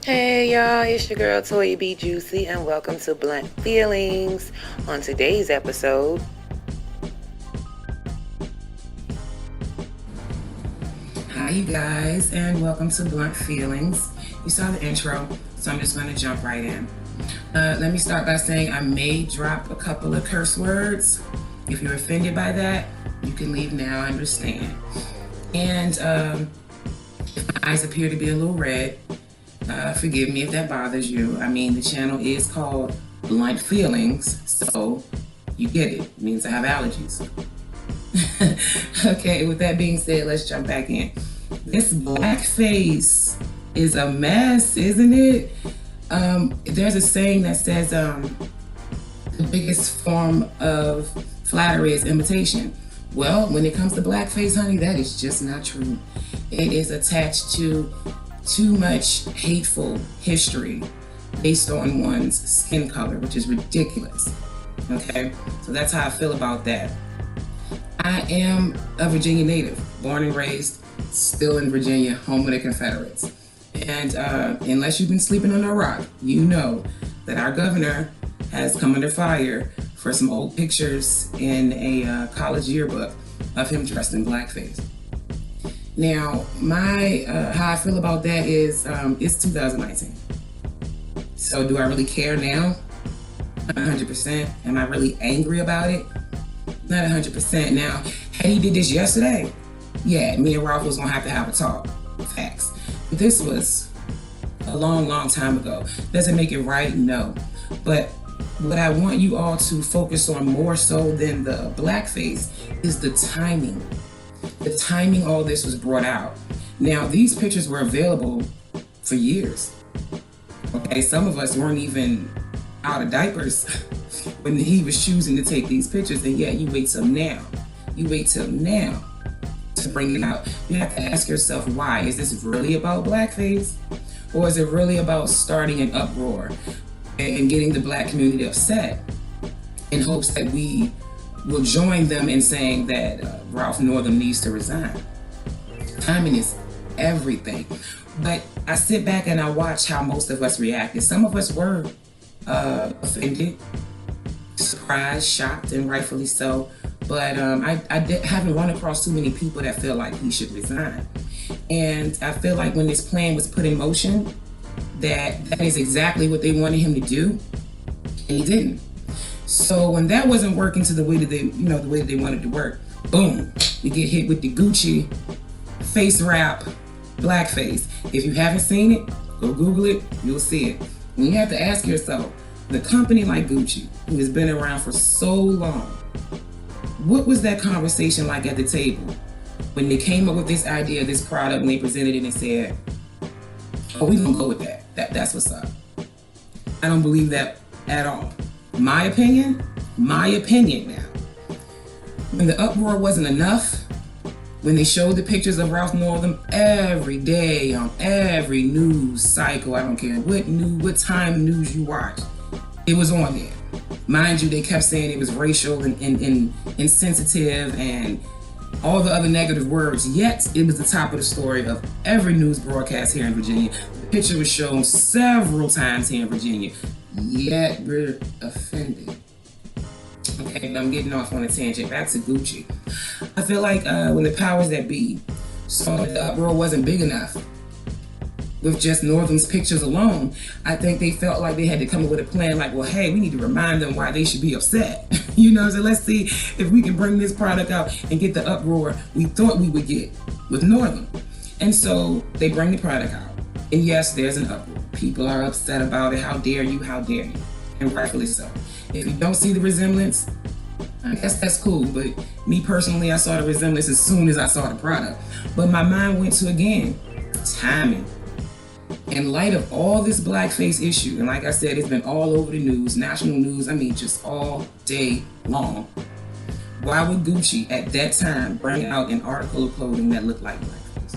Hey y'all, it's your girl ToyaBJuicy and welcome to Blunt Feelings. On today's episode, hi you guys and welcome to Blunt Feelings. You saw the intro, so I'm just going to jump right in. Let me start by saying I may drop a couple of curse words. If you're offended by that, you can leave now, I understand. And if my eyes appear to be a little red, forgive me if that bothers you. I mean, the channel is called Blunt Feelings, so you get it. It means I have allergies. Okay, with that being said, let's jump back in. This blackface is a mess, isn't it? There's a saying that says the biggest form of flattery is imitation. Well, when it comes to blackface, honey, that is just not true. It is attached to too much hateful history based on one's skin color, which is ridiculous. Okay, so that's how I feel about that. I am a Virginia native, born and raised, still in Virginia, home of the Confederates. And unless you've been sleeping under a rock, you know that our governor has come under fire for some old pictures in a college yearbook of him dressed in blackface. Now, my how I feel about that is it's 2019. So do I really care now? Not 100%. Am I really angry about it? Not 100%. Now, had he did this yesterday, yeah, me and Ralph was gonna have to have a talk. Facts. But this was a long, long time ago. Doesn't make it right? No. But what I want you all to focus on more so than the blackface is the timing. The timing all this was brought out. Now, these pictures were available for years. Okay, some of us weren't even out of diapers when he was choosing to take these pictures, and yet you wait till now. You wait till now to bring it out. You have to ask yourself, why? Is this really about blackface? Or is it really about starting an uproar and getting the black community upset in hopes that we will join them in saying that Ralph Northam needs to resign? Timing is everything. But I sit back and I watch how most of us reacted. Some of us were offended, surprised, shocked, and rightfully so. But I haven't run across too many people that feel like he should resign. And I feel like when this plan was put in motion, that is exactly what they wanted him to do, and he didn't. So when that wasn't working to the way that they wanted to work, boom, you get hit with the Gucci face wrap blackface. If you haven't seen it, go Google it, you'll see it. And you have to ask yourself, the company like Gucci, who has been around for so long, what was that conversation like at the table when they came up with this idea, this product, and they presented it and said, oh, we gonna go with that. That's what's up. I don't believe that at all. My opinion now. When the uproar wasn't enough, when they showed the pictures of Ralph Northam every day on every news cycle, I don't care what time news you watch, it was on there. Mind you, they kept saying it was racial and insensitive and all the other negative words, yet it was the top of the story of every news broadcast here in Virginia. The picture was shown several times here in Virginia, yet we're offended. Okay, I'm getting off on a tangent. Back to Gucci. I feel like when the powers that be saw that the uproar wasn't big enough with just Northam's pictures alone, I think they felt like they had to come up with a plan like, well, hey, we need to remind them why they should be upset. So let's see if we can bring this product out and get the uproar we thought we would get with Northam. And so they bring the product out. And yes, there's an uproar. People are upset about it. How dare you? How dare you? And rightfully so. If you don't see the resemblance, I guess that's cool. But me personally, I saw the resemblance as soon as I saw the product. But my mind went to, again, timing. In light of all this blackface issue, and like I said, it's been all over the news, national news, just all day long. Why would Gucci at that time bring out an article of clothing that looked like blackface?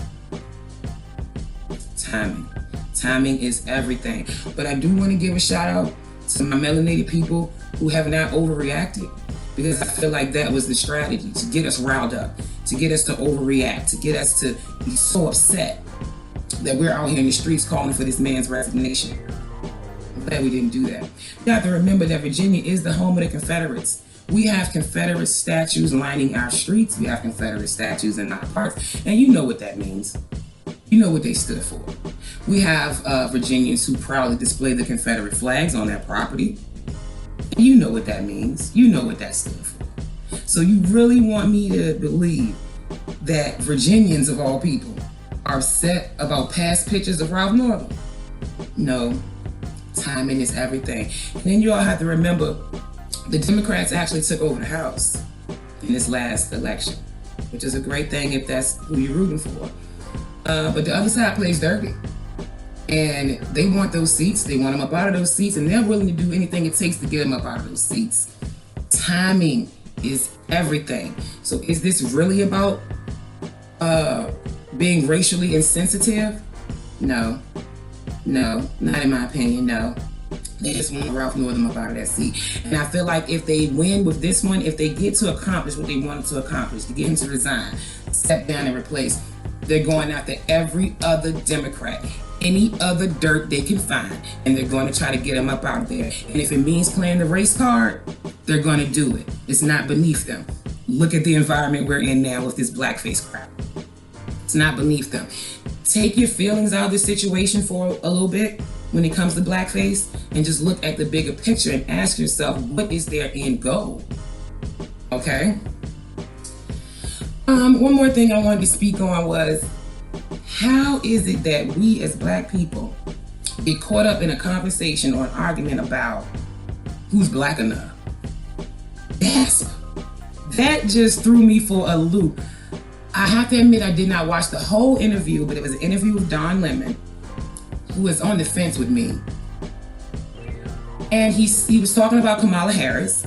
Timing. Timing is everything. But I do want to give a shout out to my melanated people who have not overreacted, because I feel like that was the strategy, to get us riled up, to get us to overreact, to get us to be so upset that we're out here in the streets calling for this man's resignation. I'm glad we didn't do that. You have to remember that Virginia is the home of the Confederates. We have Confederate statues lining our streets. We have Confederate statues in our parks. And you know what that means. You know what they stood for. We have Virginians who proudly display the Confederate flags on their property. And you know what that means. You know what that stood for. So you really want me to believe that Virginians, of all people, are upset about past pictures of Ralph Northam? No. Timing is everything. And then you all have to remember, the Democrats actually took over the House in this last election, which is a great thing if that's who you're rooting for. But the other side plays dirty. And they want those seats. They want them up out of those seats, and they're willing to do anything it takes to get them up out of those seats. Timing is everything. So is this really about being racially insensitive? No, not in my opinion, no. They just want Ralph Northam up out of that seat. And I feel like if they win with this one, if they get to accomplish what they wanted to accomplish, to get him to resign, step down and replace, they're going after every other Democrat, any other dirt they can find, and they're going to try to get him up out there. And if it means playing the race card, they're going to do it. It's not beneath them. Look at the environment we're in now with this blackface crap. It's not beneath them. Take your feelings out of this situation for a little bit when it comes to blackface, and just look at the bigger picture and ask yourself, what is their end goal? Okay? One more thing I wanted to speak on was, how is it that we as Black people get caught up in a conversation or an argument about who's Black enough? Gasp. That just threw me for a loop. I have to admit, I did not watch the whole interview, but it was an interview with Don Lemon, who was on the fence with me. And he was talking about Kamala Harris.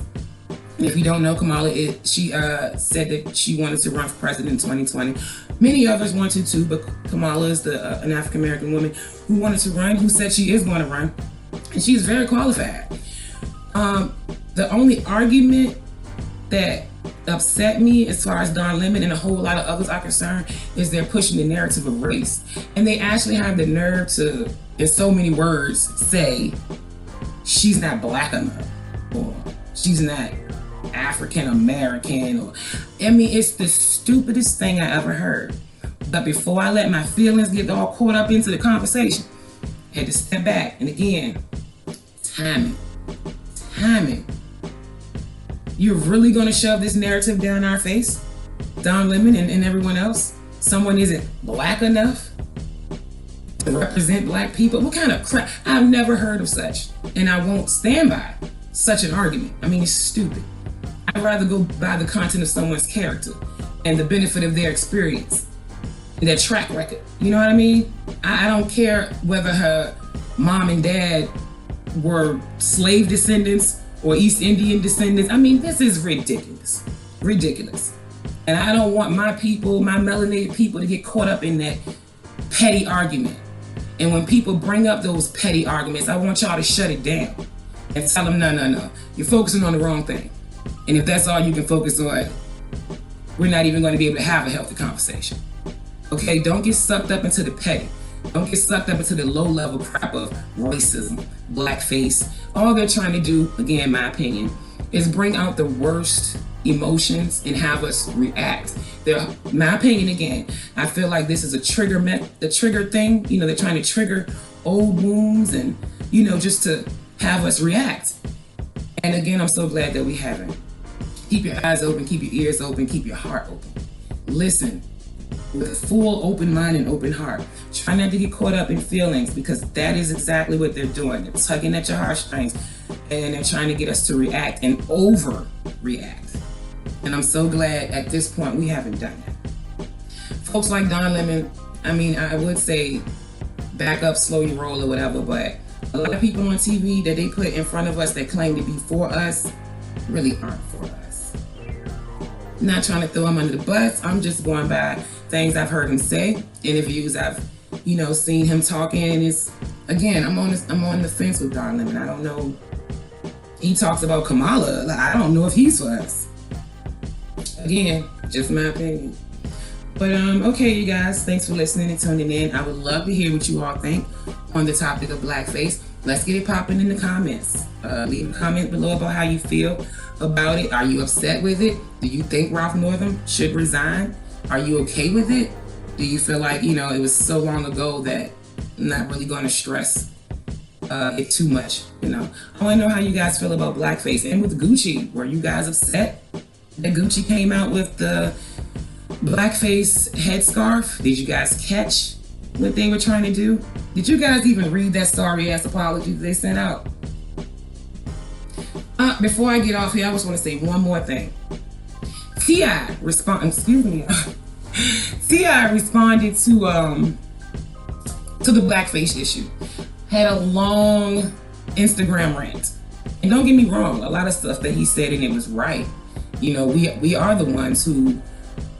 If you don't know, Kamala, she said that she wanted to run for president in 2020. Many others wanted to, but Kamala is an African-American woman who wanted to run, who said she is going to run. And she's very qualified. The only argument that upset me as far as Don Lemon and a whole lot of others are concerned is they're pushing the narrative of race. And they actually have the nerve to, in so many words, say she's not Black enough, or she's not African American, or I mean, it's the stupidest thing I ever heard. But before I let my feelings get all caught up into the conversation, I had to step back. And again, timing. You're really going to shove this narrative down our face, Don Lemon and everyone else? Someone isn't Black enough to represent Black people? What kind of crap? I've never heard of such, and I won't stand by such an argument. I mean, it's stupid. I'd rather go by the content of someone's character and the benefit of their experience and their track record. You know what I mean? I don't care whether her mom and dad were slave descendants or East Indian descendants. I mean, this is ridiculous. And I don't want my people, my melanated people, to get caught up in that petty argument. And when people bring up those petty arguments, I want y'all to shut it down and tell them, no, you're focusing on the wrong thing. And if that's all you can focus on, we're not even going to be able to have a healthy conversation. Okay, don't get sucked up into the petty. Don't get sucked up into the low-level crap of racism, blackface. All they're trying to do, again, my opinion, is bring out the worst emotions and have us react. My opinion, again, I feel like this is the trigger thing. You know, they're trying to trigger old wounds and, you know, just to have us react. And again, I'm so glad that we haven't. Keep your eyes open, keep your ears open, keep your heart open. Listen with a full open mind and open heart. Try not to get caught up in feelings, because that is exactly what they're doing. They're tugging at your heartstrings and they're trying to get us to react and overreact. And I'm so glad at this point we haven't done that. Folks like Don Lemon, I mean, I would say back up, slow your roll or whatever, but a lot of people on TV that they put in front of us that claim to be for us really aren't for us. I'm not trying to throw him under the bus. I'm just going by things I've heard him say, interviews I've, you know, seen him talking. And it's, again, I'm on the fence with Don Lemon. I don't know. He talks about Kamala. I don't know if he's for us. Again, just my opinion. But okay, you guys, thanks for listening and tuning in. I would love to hear what you all think on the topic of blackface. Let's get it popping in the comments. Leave a comment below about how you feel about it. Are you upset with it? Do you think Ralph Northam should resign? Are you okay with it? Do you feel like, you know, it was so long ago that I'm not really going to stress it too much, you know? I want to know how you guys feel about blackface. And with Gucci, were you guys upset that Gucci came out with the blackface headscarf? Did you guys catch what they were trying to do? Did you guys even read that sorry ass apology they sent out? Before I get off here, I just want to say one more thing. T.I. responded to the blackface issue. Had a long Instagram rant. And don't get me wrong, a lot of stuff that he said in it was right. You know, we are the ones who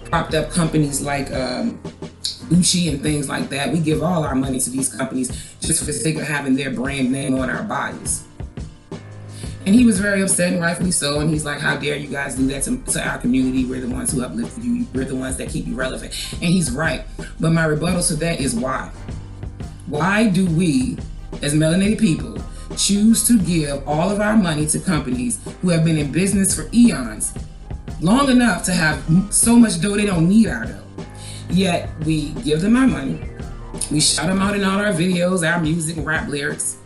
propped up companies like Gucci and things like that. We give all our money to these companies just for the sake of having their brand name on our bodies. And he was very upset, and rightfully so. And he's like, how dare you guys do that to our community? We're the ones who uplift you. We're the ones that keep you relevant. And he's right. But my rebuttal to that is why? Why do we, as melanated people, choose to give all of our money to companies who have been in business for eons, long enough to have so much dough they don't need our dough? Yet we give them our money. We shout them out in all our videos, our music and rap lyrics.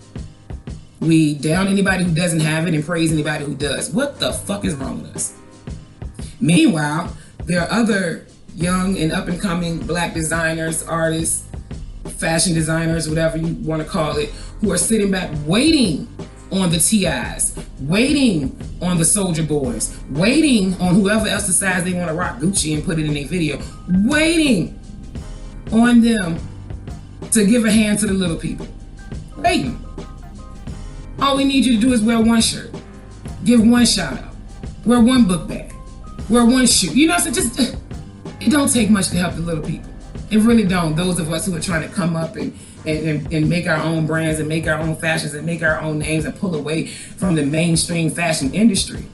We down anybody who doesn't have it and praise anybody who does. What the fuck is wrong with us? Meanwhile, there are other young and up-and-coming black designers, artists, fashion designers, whatever you want to call it, who are sitting back waiting on the T.I.s, waiting on the Soulja Boys, waiting on whoever else decides they want to rock Gucci and put it in their video, waiting on them to give a hand to the little people. Waiting. All we need you to do is wear one shirt, give one shout out, wear one book bag, wear one shoe. You know, so just, it don't take much to help the little people. It really don't. Those of us who are trying to come up and make our own brands and make our own fashions and make our own names and pull away from the mainstream fashion industry.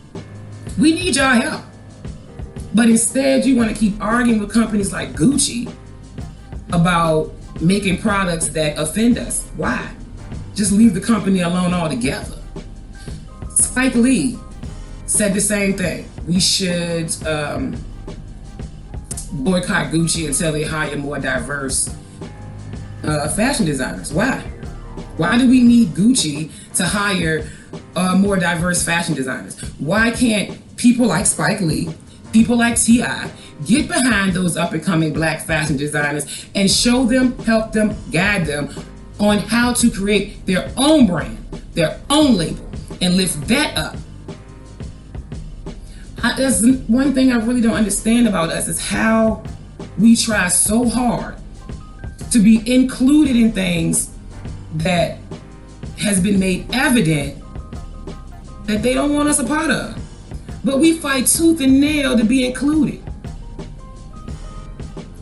We need y'all help. But instead, you want to keep arguing with companies like Gucci about making products that offend us. Why? Just leave the company alone altogether. Spike Lee said the same thing. We should boycott Gucci until they hire more diverse fashion designers. Why? Why do we need Gucci to hire more diverse fashion designers? Why can't people like Spike Lee, people like T.I. get behind those up-and-coming black fashion designers and show them, help them, guide them on how to create their own brand, their own label, and lift that up? That's one thing I really don't understand about us, is how we try so hard to be included in things that has been made evident that they don't want us a part of. But we fight tooth and nail to be included.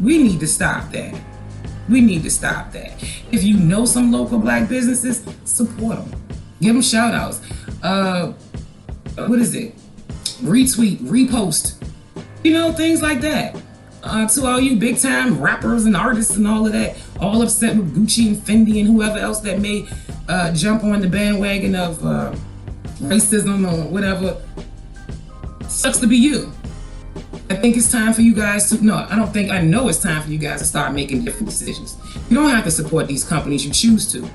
We need to stop that. We need to stop that. If you know some local black businesses, support them. Give them shout outs. What is it? Retweet, repost. You know, things like that. To all you big time rappers and artists and all of that, all upset with Gucci and Fendi and whoever else that may jump on the bandwagon of racism or whatever. Sucks to be you. I think it's time for you guys to, I know it's time for you guys to start making different decisions. You don't have to support these companies, you choose to.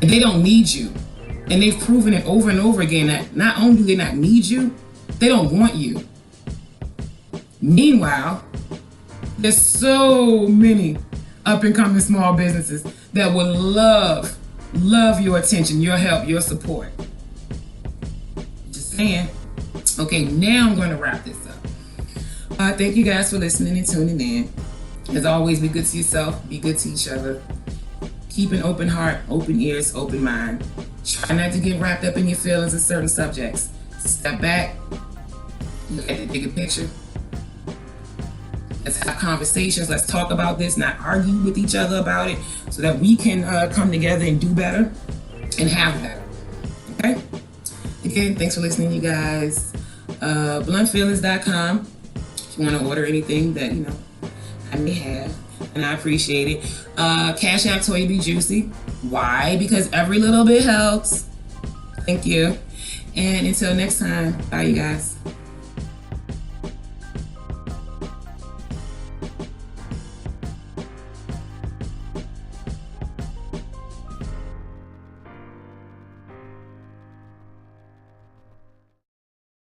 And they don't need you. And they've proven it over and over again that not only do they not need you, they don't want you. Meanwhile, there's so many up-and-coming small businesses that would love your attention, your help, your support. Just saying. Okay, now I'm going to wrap this up. Thank you guys for listening and tuning in. As always, be good to yourself, be good to each other. Keep an open heart, open ears, open mind. Try not to get wrapped up in your feelings in certain subjects. Step back, look at the bigger picture. Let's have conversations. Let's talk about this, not argue with each other about it, so that we can come together and do better and have better. Okay? Again, thanks for listening, you guys. BluntFeelings.com. If you want to order anything that, I may have, and I appreciate it. Cash App ToyaBJuicy. Why? Because every little bit helps. Thank you. And until next time, bye you guys.